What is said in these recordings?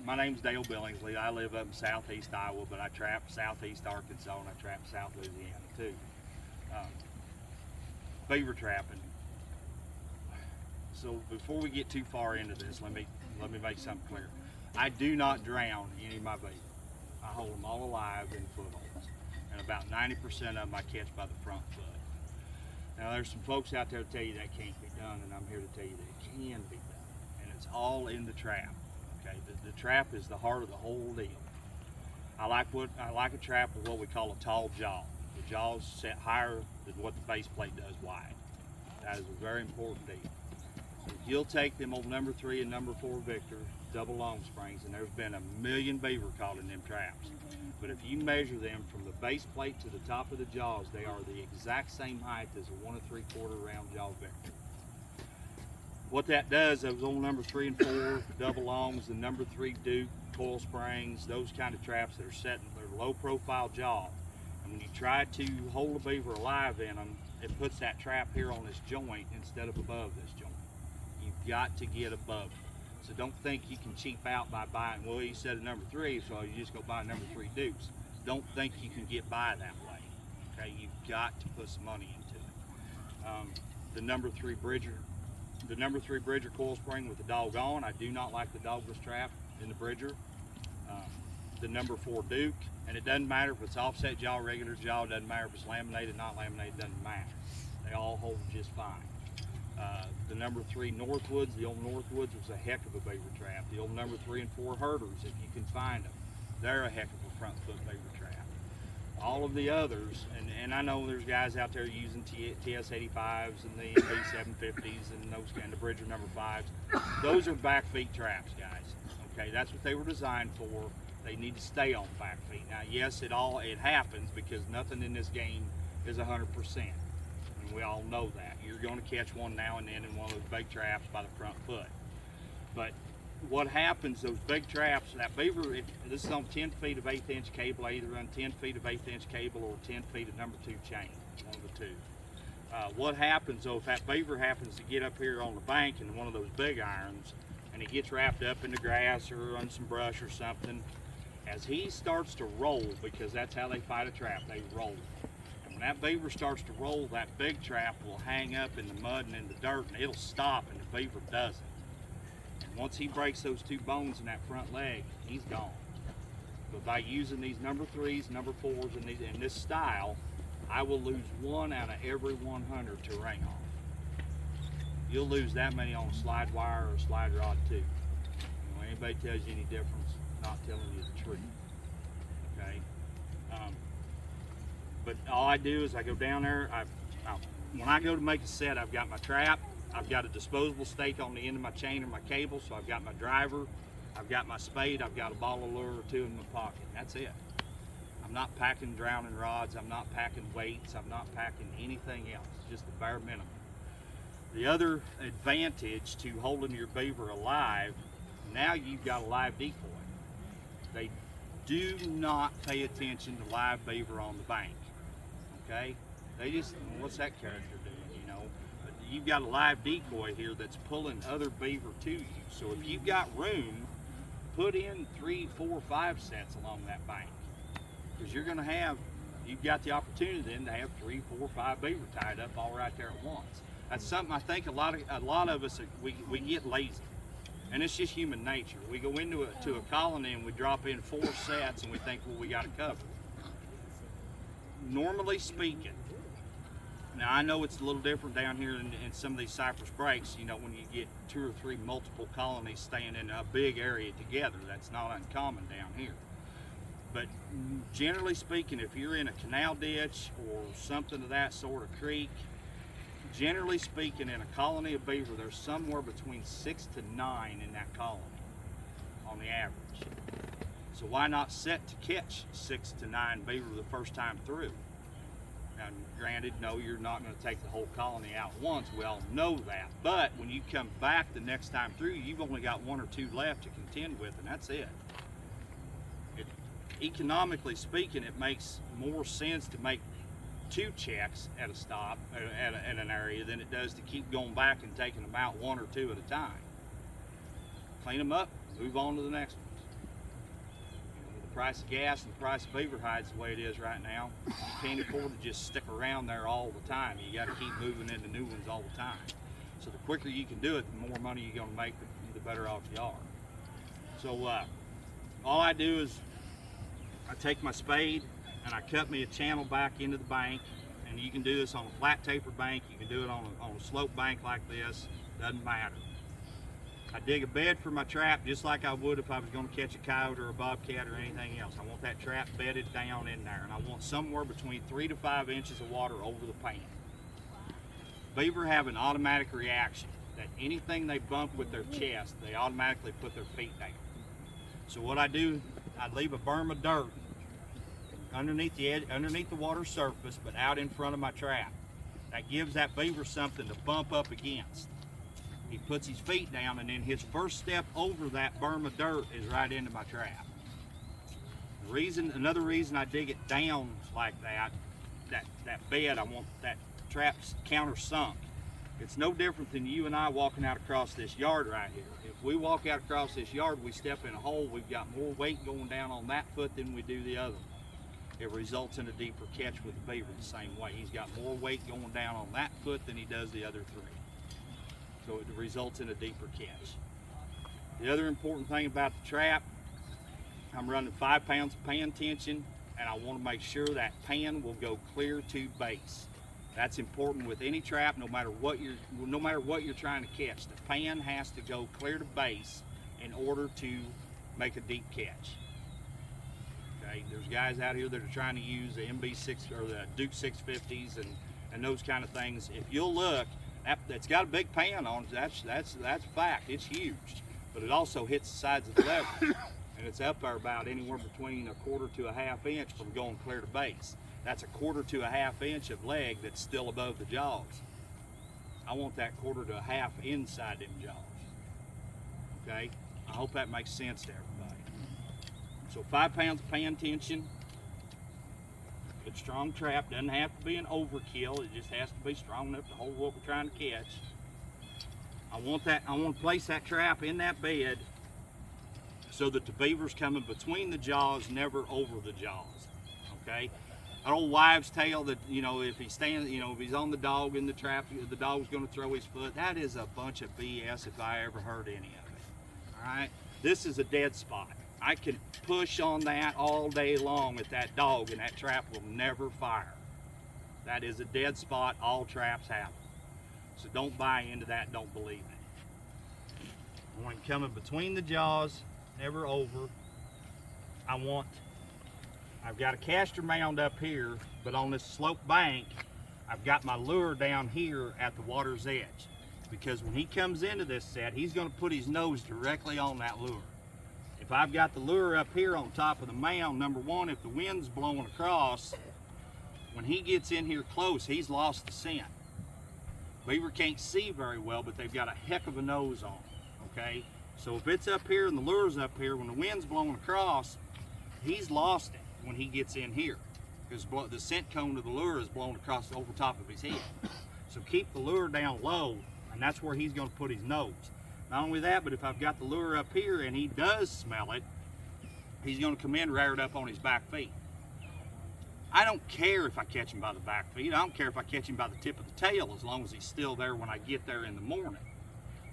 My name's Dale Billingsley. I live up in southeast Iowa, but I trap southeast Arkansas and I trap south Louisiana too. Um, Beaver trapping. So before we get too far into this, let me make something clear. I do not drown any of my beaver. I hold them all alive in footholds, and about 90% of them I catch by the front foot. Now there's some folks out there that tell you that can't be done, and I'm here to tell you that it can be done, and it's all in the trap. Okay, the trap is the heart of the whole deal. I like a trap with what we call a tall jaw. The jaw's set higher than what the base plate does wide. That is a very important deal. If you'll take them old number 3 and number 4 Victor double long springs, and there's been a million beaver caught in them traps, but if you measure them from the base plate to the top of the jaws, they are the exact same height as a 1 3/4 round jaw Victor. What that does, those old number 3 and 4 double longs, the number 3 Duke, coil springs, those kind of traps that are set in their low profile jaw, and when you try to hold a beaver alive in them, it puts that trap here on this joint instead of above this joint. You've got to get above it. So don't think you can cheap out by buying, well, you said a number 3, so you just go buy a number 3 Dukes. Don't think you can get by that way. Okay, you've got to put some money into it. The number 3 Bridger coil spring with the dog on. I do not like the dogless trap in the Bridger. The number 4 Duke, and it doesn't matter if it's offset jaw, regular jaw, doesn't matter if it's laminated, not laminated, doesn't matter. They all hold just fine. The number 3 Northwoods, the old Northwoods was a heck of a beaver trap. The old number 3 and 4 Herders, if you can find them, they're a heck of a front foot beaver trap. All of the others, and I know there's guys out there using TS85s and the B750s and those kind of Bridger number 5s. Those are back feet traps, guys. Okay, that's what they were designed for. They need to stay on back feet. Now, yes, it happens because nothing in this game is 100%. And we all know that. You're going to catch one now and then in one of those big traps by the front foot. But what happens, those big traps, that beaver, this is on 10 feet of 1/8 inch cable. I either run 10 feet of 1/8 inch cable or 10 feet of number 2 chain, one of the two. What happens though, if that beaver happens to get up here on the bank in one of those big irons and he gets wrapped up in the grass or on some brush or something, as he starts to roll, because that's how they fight a trap, they roll. And when that beaver starts to roll, that big trap will hang up in the mud and in the dirt, and it'll stop, and the beaver doesn't. And once he breaks those 2 bones in that front leg, he's gone. But by using these number 3s, number 4s, and in this style, I will lose 1 out of every 100 to ring off. You'll lose that many on a slide wire or a slide rod too. When anybody tells you any difference, not telling you the truth. Okay. But all I do is I go down there. When I go to make a set, I've got my trap. I've got a disposable stake on the end of my chain or my cable, so I've got my driver, I've got my spade, I've got a ball of lure or 2 in my pocket. That's it. I'm not packing drowning rods, I'm not packing weights, I'm not packing anything else, just the bare minimum. The other advantage to holding your beaver alive, now you've got a live decoy. They do not pay attention to live beaver on the bank, okay? They just, what's that character doing, you know? But you've got a live decoy here that's pulling other beaver to you. So if you've got room, put in 3, 4, 5 sets along that bank. Because you've got the opportunity then to have 3, 4, 5 beaver tied up all right there at once. That's something I think a lot of us, we get lazy. And it's just human nature. We go into a colony and we drop in 4 sets and we think, well, we got it covered. Normally speaking, now I know it's a little different down here in some of these cypress breaks, you know, when you get 2 or 3 multiple colonies staying in a big area together. That's not uncommon down here. But generally speaking, if you're in a canal ditch or something of that sort of creek, generally speaking, in a colony of beaver, there's somewhere between 6 to 9 in that colony on the average. So why not set to catch 6 to 9 beaver the first time through? Now, granted, no, you're not going to take the whole colony out once. We all know that. But when you come back the next time through, you've only got 1 or 2 left to contend with, and that's it. Economically speaking, it makes more sense to make 2 checks at a stop at an area than it does to keep going back and taking them out 1 or 2 at a time. Clean them up, move on to the next ones. With the price of gas and the price of beaver hides the way it is right now, you can't afford to just stick around there all the time. You got to keep moving into new ones all the time. So the quicker you can do it, the more money you're going to make, the better off you are. So all I do is I take my spade and I cut me a channel back into the bank, and you can do this on a flat tapered bank, you can do it on a slope bank like this, doesn't matter. I dig a bed for my trap just like I would if I was going to catch a coyote or a bobcat or anything else. I want that trap bedded down in there, and I want somewhere between 3 to 5 inches of water over the pan. Beaver have an automatic reaction that anything they bump with their chest, they automatically put their feet down. So what I do, I leave a berm of dirt underneath the edge, underneath the water surface, but out in front of my trap. That gives that beaver something to bump up against. He puts his feet down, and then his first step over that berm of dirt is right into my trap. Another reason I dig it down like that bed, I want that trap counter sunk. It's no different than you and I walking out across this yard right here. If we walk out across this yard, we step in a hole, we've got more weight going down on that foot than we do the other. It results in a deeper catch with the beaver the same way. He's got more weight going down on that foot than he does the other 3. So it results in a deeper catch. The other important thing about the trap, I'm running 5 pounds of pan tension, and I want to make sure that pan will go clear to base. That's important with any trap, no matter what you're trying to catch. The pan has to go clear to base in order to make a deep catch. Okay, there's guys out here that are trying to use the MB6 or the Duke 650s and those kind of things. If you'll look, that's got a big pan on it. That's a fact. It's huge, but it also hits the sides of the lever, and it's up there about anywhere between 1/4 to 1/2 inch from going clear to base. That's 1/4 to 1/2 inch of leg that's still above the jaws. I want that 1/4 to 1/2 inside them jaws. Okay, I hope that makes sense to everybody. So 5 pounds of pan tension. Good strong trap, doesn't have to be an overkill, it just has to be strong enough to hold what we're trying to catch. I want to place that trap in that bed so that the beaver's coming between the jaws, never over the jaws. Okay? An old wives' tale that, if he's if he's on the dog in the trap, the dog's going to throw his foot. That is a bunch of BS if I ever heard any of it. All right? This is a dead spot. I can push on that all day long at that dog, and that trap will never fire. That is a dead spot. All traps have them. So don't buy into that. Don't believe it. I want him coming between the jaws, never over. I've got a caster mound up here, but on this slope bank, I've got my lure down here at the water's edge. Because when he comes into this set, he's going to put his nose directly on that lure. If I've got the lure up here on top of the mound, number one, if the wind's blowing across, when he gets in here close, he's lost the scent. Beaver can't see very well, but they've got a heck of a nose on, okay? So if it's up here and the lure's up here, when the wind's blowing across, he's lost it when he gets in here, because the scent cone of the lure is blown across over top of his head. So keep the lure down low, and that's where he's going to put his nose. Not only that, but if I've got the lure up here and he does smell it, he's going to come in reared up on his back feet. I don't care if I catch him by the back feet. I don't care if I catch him by the tip of the tail, as long as he's still there when I get there in the morning.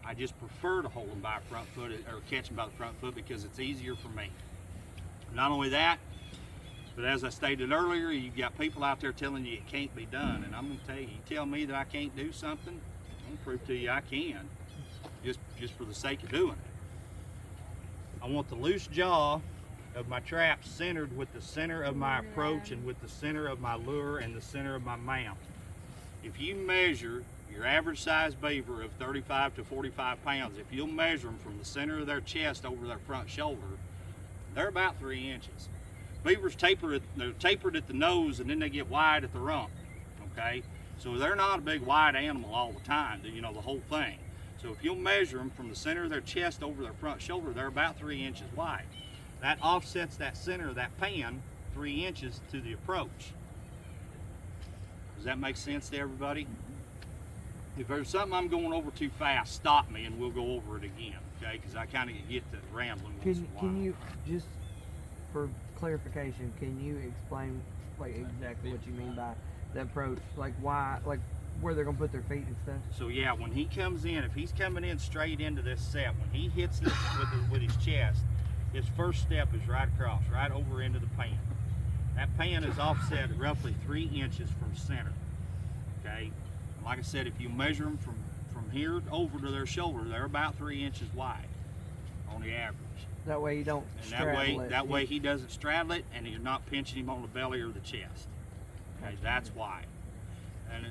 I just prefer to hold him by front foot or catch him by the front foot because it's easier for me. Not only that, but as I stated earlier, you've got people out there telling you it can't be done, and I'm going to tell you, you tell me that I can't do something, I'm going to prove to you I can. Just for the sake of doing it. I want the loose jaw of my trap centered with the center of my approach and with the center of my lure and the center of my mount. If you measure your average size beaver of 35 to 45 pounds, if you'll measure them from the center of their chest over their front shoulder, they're about 3 inches. Beavers they're tapered at the nose, and then they get wide at the rump, okay? So they're not a big wide animal all the time, the whole thing. So if you'll measure them from the center of their chest over their front shoulder, they're about 3 inches wide. That offsets that center of that pan 3 inches to the approach. Does that make sense to everybody? If there's something I'm going over too fast, stop me and we'll go over it again. okay? Because I kind of get to rambling once in a while. Can you, just for clarification, can you explain like exactly what you mean by the approach? Like why, like where they're gonna put their feet and stuff? So yeah, when he comes in, if he's coming in straight into this set, when he hits this with his chest, his first step is right across, right over into the pan. That pan is offset roughly 3 inches from center, okay? And like I said, if you measure them from here over to their shoulder, they're about 3 inches wide on the average. That way you don't straddle it. That way he doesn't straddle it, and you're not pinching him on the belly or the chest. Okay, that's why.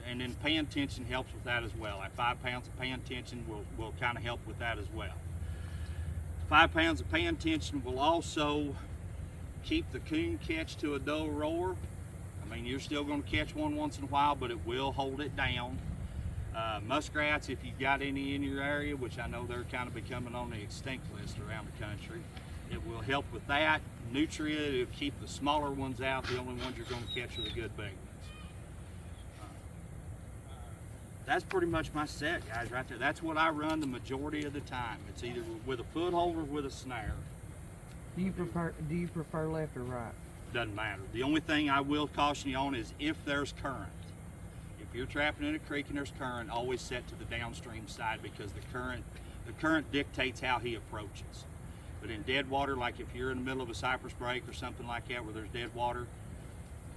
And then pan tension helps with that as well. At 5 pounds of pan tension will kind of help with that as well. 5 pounds of pan tension will also keep the coon catch to a dull roar. I mean, you're still going to catch one once in a while, but it will hold it down. Muskrats, if you've got any in your area, which I know they're kind of becoming on the extinct list around the country, it will help with that. Nutria, it'll keep the smaller ones out. The only ones you're going to catch are the good big ones. That's pretty much my set, guys, right there. That's what I run the majority of the time. It's either with a foothold or with a snare. Do you prefer left or right? Doesn't matter. The only thing I will caution you on is if there's current. If you're trapping in a creek and there's current, always set to the downstream side, because the current dictates how he approaches. But in dead water, like if you're in the middle of a cypress break or something like that where there's dead water,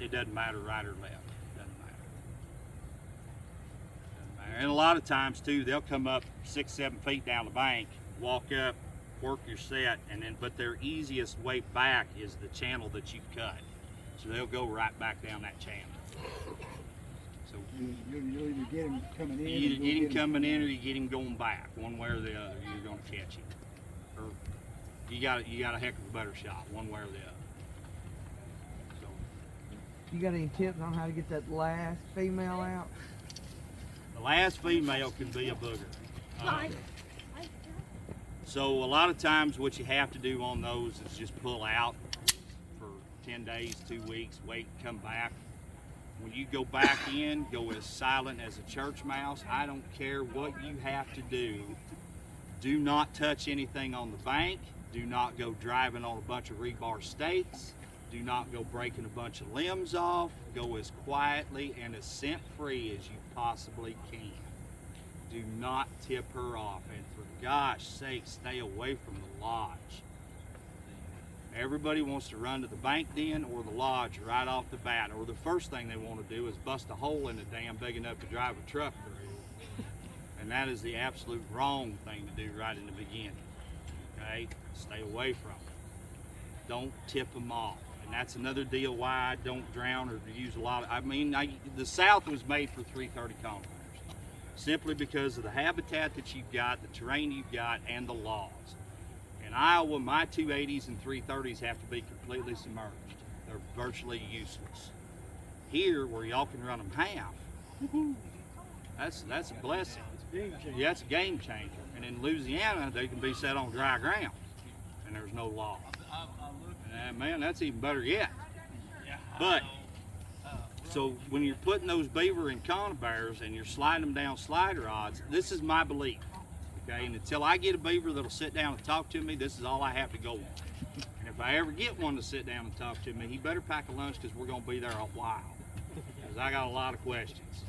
it doesn't matter right or left. And a lot of times too, they'll come up 6-7 feet down the bank, walk up, work your set, but their easiest way back is the channel that you've cut. So they'll go right back down that channel. So you'll either get him coming in, you either get him coming in or you get him going back. One way or the other, you're going to catch him. Or you got a heck of a better shot, one way or the other. So, you got any tips on how to get that last female out? the last female can be a booger. So a lot of times what you have to do on those is just pull out for 10 days, 2 weeks, wait, come back. When you go back in, go as silent as a church mouse. I don't care what you have to do. Do not touch anything on the bank. Do not go driving on a bunch of rebar stakes. Do not go breaking a bunch of limbs off. Go as quietly and as scent free as you possibly can. Do not tip her off, and for gosh sake, stay away from the lodge. Everybody wants to run to the bank den or the lodge right off the bat, or the first thing they want to do is bust a hole in the dam big enough to drive a truck through. And that is the absolute wrong thing to do right in the beginning. Okay? Stay away from it. Don't tip them off. And that's another deal why I don't drown or use a lot of, the South was made for 330 conifers. Simply because of the habitat that you've got, the terrain you've got, and the laws. In Iowa, my 280s and 330s have to be completely submerged. They're virtually useless. Here, where y'all can run them half, that's a blessing. Yeah, that's a game changer. And in Louisiana, they can be set on dry ground, and there's no law. And man, that's even better yet. But so when you're putting those beaver in conifers and you're sliding them down slide rods, this is my belief. Okay, and until I get a beaver that'll sit down and talk to me, this is all I have to go on. And if I ever get one to sit down and talk to me, he better pack a lunch, because we're going to be there a while. Because I got a lot of questions.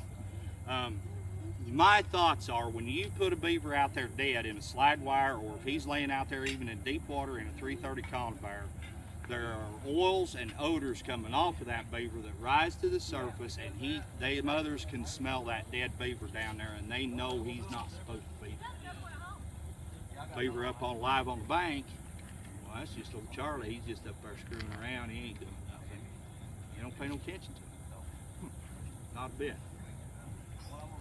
My thoughts are, when you put a beaver out there dead in a slide wire, or if he's laying out there even in deep water in a 330 conifer, there are oils and odors coming off of that beaver that rise to the surface, and they mothers can smell that dead beaver down there, and they know he's not supposed to be there. Beaver up on live on the bank, well, that's just old Charlie. He's just up there screwing around. He ain't doing nothing. You don't pay no attention to him. Not a bit.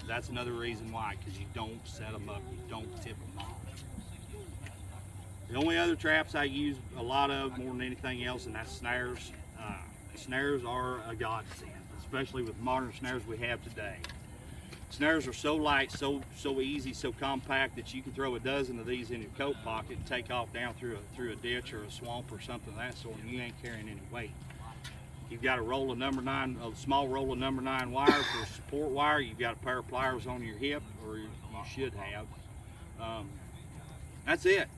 That's another reason why, because you don't set them up. You don't tip them off. The only other traps I use a lot of more than anything else, and that's snares. Snares are a godsend, especially with modern snares we have today. Snares are so light, so easy, so compact that you can throw a dozen of these in your coat pocket and take off down through a ditch or a swamp or something of that sort, and you ain't carrying any weight. You've got a roll of number 9, a small roll of number 9 wire for a support wire. You've got a pair of pliers on your hip, or you should have. That's it.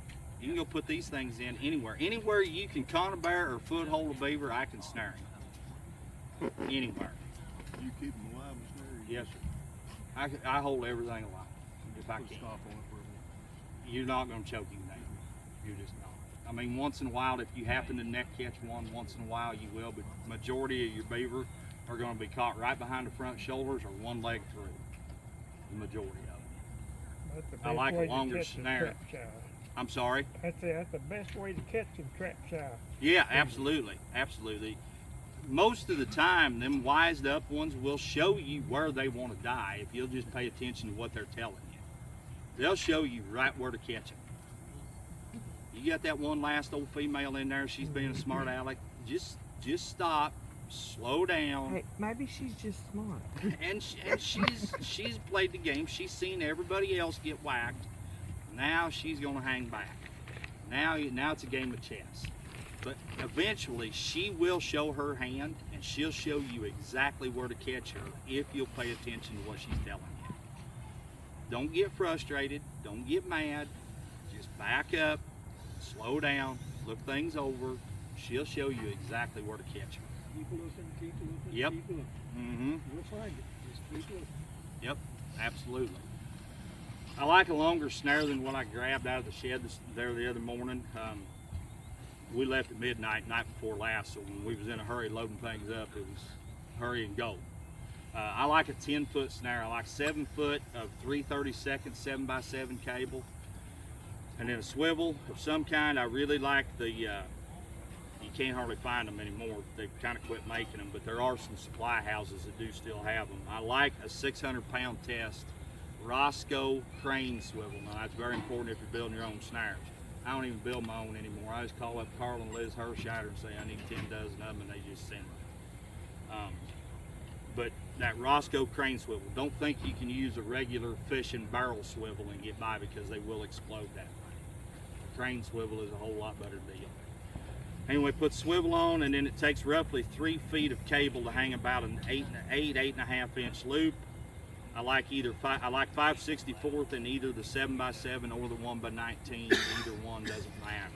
You can go put these things in anywhere. Anywhere you can conibear or foothold a beaver, I can snare him. Anywhere. You keep them alive and snare? Yes, sir. I hold everything alive if I Put a can. stop on it for a minute. You're not going to choke him down. You're just not. I mean, once in a while, if you happen to neck catch one, once in a while you will, but majority of your beaver are going to be caught right behind the front shoulders or one leg through. The majority of them. That's the I best like a way to longer catch a snare. trap sow. I'm sorry? That's the best way to catch them trap sow. Yeah, absolutely, absolutely. Most of the time, them wised up ones will show you where they want to die if you'll just pay attention to what they're telling you. They'll show you right where to catch them. You got that one last old female in there, she's being a smart aleck. Just stop, slow down. Hey, maybe she's just smart. And she's played the game. She's seen everybody else get whacked. Now she's gonna hang back. Now it's a game of chess. But eventually she will show her hand and she'll show you exactly where to catch her if you'll pay attention to what she's telling you. Don't get frustrated. Don't get mad. Just back up, slow down, look things over. She'll show you exactly where to catch her. Keep looking, keep looking, Yep. keep looking. Mm-hmm. You'll find it. Just keep looking. Yep, absolutely. I like a longer snare than what I grabbed out of the shed there the other morning. We left at midnight, night before last, so when we was in a hurry loading things up, it was hurry and go. I like a 10-foot snare. I like 7 foot of 3/32 7x7 cable, and then a swivel of some kind. I really like the. You can't hardly find them anymore. They've kind of quit making them, but there are some supply houses that do still have them. I like a 600-pound test Roscoe crane swivel. Now that's very important if you're building your own snares. I don't even build my own anymore. I just call up Carl and Liz Hersheider and say I need 10 dozen of them, and they just send them. But that Roscoe crane swivel, don't think you can use a regular fishing barrel swivel and get by because they will explode that way. A crane swivel is a whole lot better deal. Anyway, put swivel on, and then it takes roughly 3 feet of cable to hang about an 8.5 inch loop. I like 5/64 in either the 7x7 or the 1x19. Either one doesn't matter.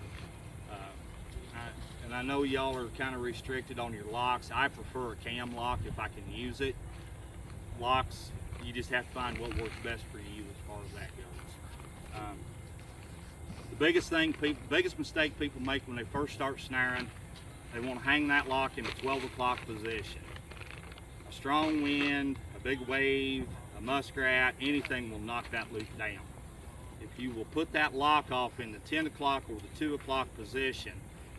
And I know y'all are kind of restricted on your locks. I prefer a cam lock if I can use it. Locks, you just have to find what works best for you as far as that goes. The biggest mistake people make when they first start snaring, they want to hang that lock in a 12 o'clock position. A strong wind, a big wave, a muskrat, anything will knock that loop down. If you will put that lock off in the 10 o'clock or the 2 o'clock position,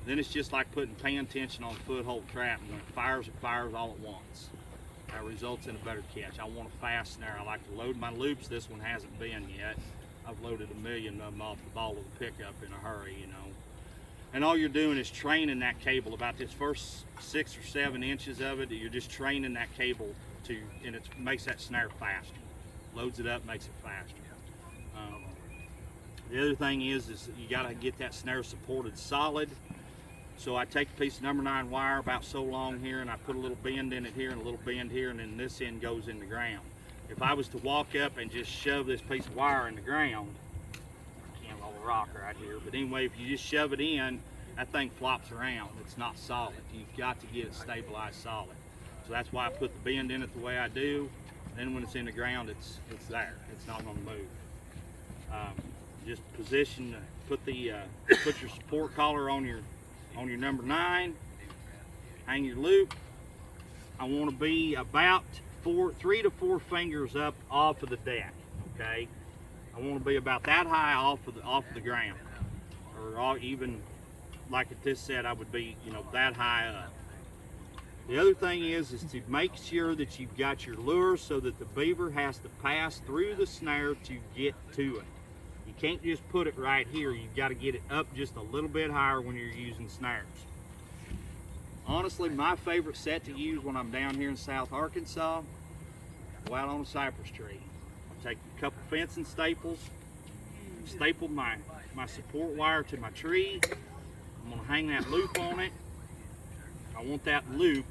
then it's just like putting pan tension on a foothold trap, and when it fires all at once. That results in a better catch. I want a fast snare. I like to load my loops. This one hasn't been yet. I've loaded 1,000,000 of them off the ball of the pickup in a hurry, you know. And all you're doing is training that cable. About this first 6 or 7 inches of it, you're just training that cable and it makes that snare faster. Loads it up, makes it faster. The other thing is you got to get that snare supported solid. So I take a piece of number 9 wire about so long here, and I put a little bend in it here and a little bend here, and then this end goes in the ground. If I was to walk up and just shove this piece of wire in the ground, I can't roll a rock right here, but anyway, if you just shove it in, that thing flops around. It's not solid. You've got to get it stabilized solid. So that's why I put the bend in it the way I do. Then when it's in the ground, it's there. It's not going to move. Just position, put your support collar on your number 9, hang your loop. I want to be about 3 to 4 fingers up off of the deck. Okay, I want to be about that high off of the ground, or even like at this set, I would be that high up. The other thing is to make sure that you've got your lure so that the beaver has to pass through the snare to get to it. You can't just put it right here. You've got to get it up just a little bit higher when you're using snares. Honestly, my favorite set to use when I'm down here in South Arkansas, go out on a cypress tree. I'll take a couple fencing staples, staple my support wire to my tree. I'm going to hang that loop on it. I want that loop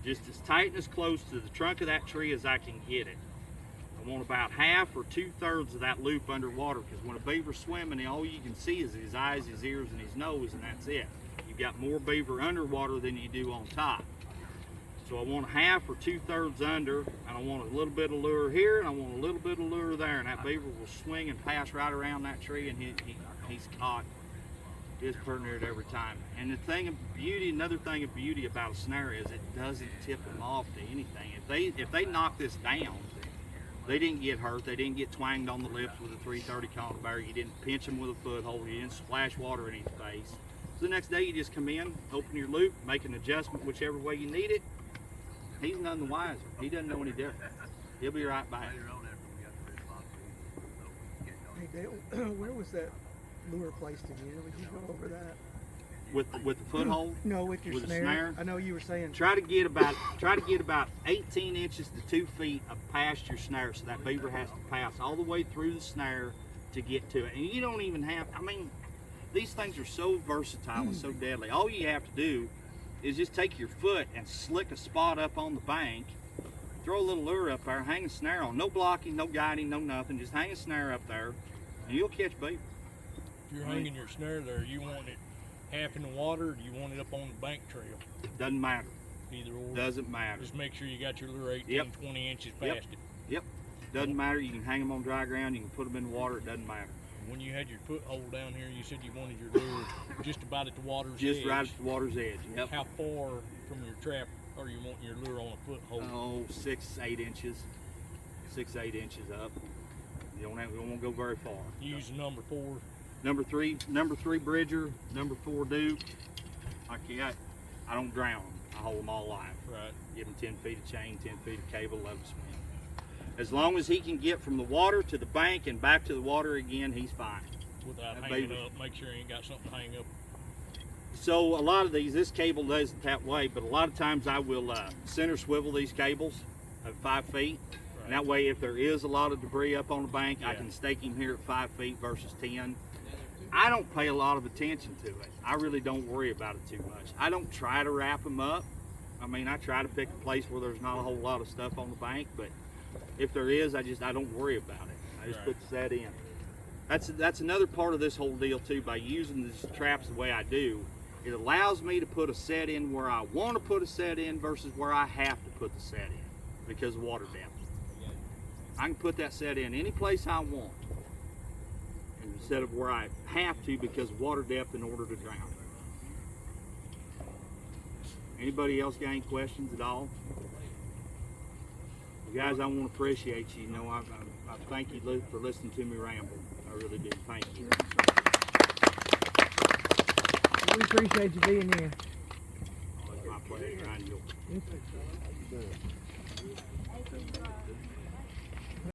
just as tight and as close to the trunk of that tree as I can get it. I want about half or 2/3 of that loop underwater, because when a beaver's swimming, all you can see is his eyes, his ears, and his nose, and that's it. You've got more beaver underwater than you do on top. So I want half or 2/3 under, and I want a little bit of lure here, and I want a little bit of lure there, and that beaver will swing and pass right around that tree, and he's caught. It's pretty near it every time. And the thing of beauty, another thing of beauty about a snare is it doesn't tip them off to anything. If they knock this down, they didn't get hurt. They didn't get twanged on the lips with a 330 conibear. You didn't pinch them with a foothold. You didn't splash water in his face. So the next day you just come in, open your loop, make an adjustment whichever way you need it. He's none the wiser. He doesn't know any different. He'll be right back. Hey Dale, where was that lure placed again? Would you go over that? With the foothold, No, with your with the snare. snare? I know you were saying. try to get about 18 inches to 2 feet past your snare, so that beaver has to pass all the way through the snare to get to it. And you don't even have, I mean, these things are so versatile and so deadly. All you have to do is just take your foot and slick a spot up on the bank, throw a little lure up there, hang a snare on. No blocking, no guiding, no nothing. Just hang a snare up there, and you'll catch beaver. If you're hanging your snare there, you want it half in the water, or do you want it up on the bank trail? Doesn't matter. Either or. Doesn't matter. Just make sure you got your lure 18, Yep. 20 inches Yep. past it. Yep. Doesn't matter. You can hang them on dry ground. You can put them in the water. It doesn't matter. When you had your foothold down here, you said you wanted your lure just about at the water's Just edge. right at the water's edge. Yep. How far from your trap are you wanting your lure on a foothold? Oh, 6, 8 inches. 6, 8 inches up. You won't go very far. You use number 4. Number three Bridger, number 4 Duke. I don't drown them. I hold them all alive. Right. Give them 10 feet of chain, 10 feet of cable, let them swim. As long as he can get from the water to the bank and back to the water again, he's fine. Without That hanging beaver- up, make sure you ain't got something to hang up. So a lot of these, this cable does it that way, but a lot of times I will center swivel these cables at 5 feet. Right. And that way, if there is a lot of debris up on the bank, I Yeah. can stake him here at 5 feet versus 10. I don't pay a lot of attention to it. I really don't worry about it too much. I don't try to wrap them up. I mean, I try to pick a place where there's not a whole lot of stuff on the bank, but if there is, I don't worry about it. I just Right. put the set in. That's another part of this whole deal too. By using these traps the way I do, it allows me to put a set in where I want to put a set in versus where I have to put the set in because of water depth. I can put that set in any place I want instead of where I have to because of water depth in order to drown. Anybody else got any questions at all? Well, guys, I want to appreciate you. You know, I thank you for listening to me ramble. I really do. Thank you. We appreciate you being here. It's my pleasure. I enjoy it.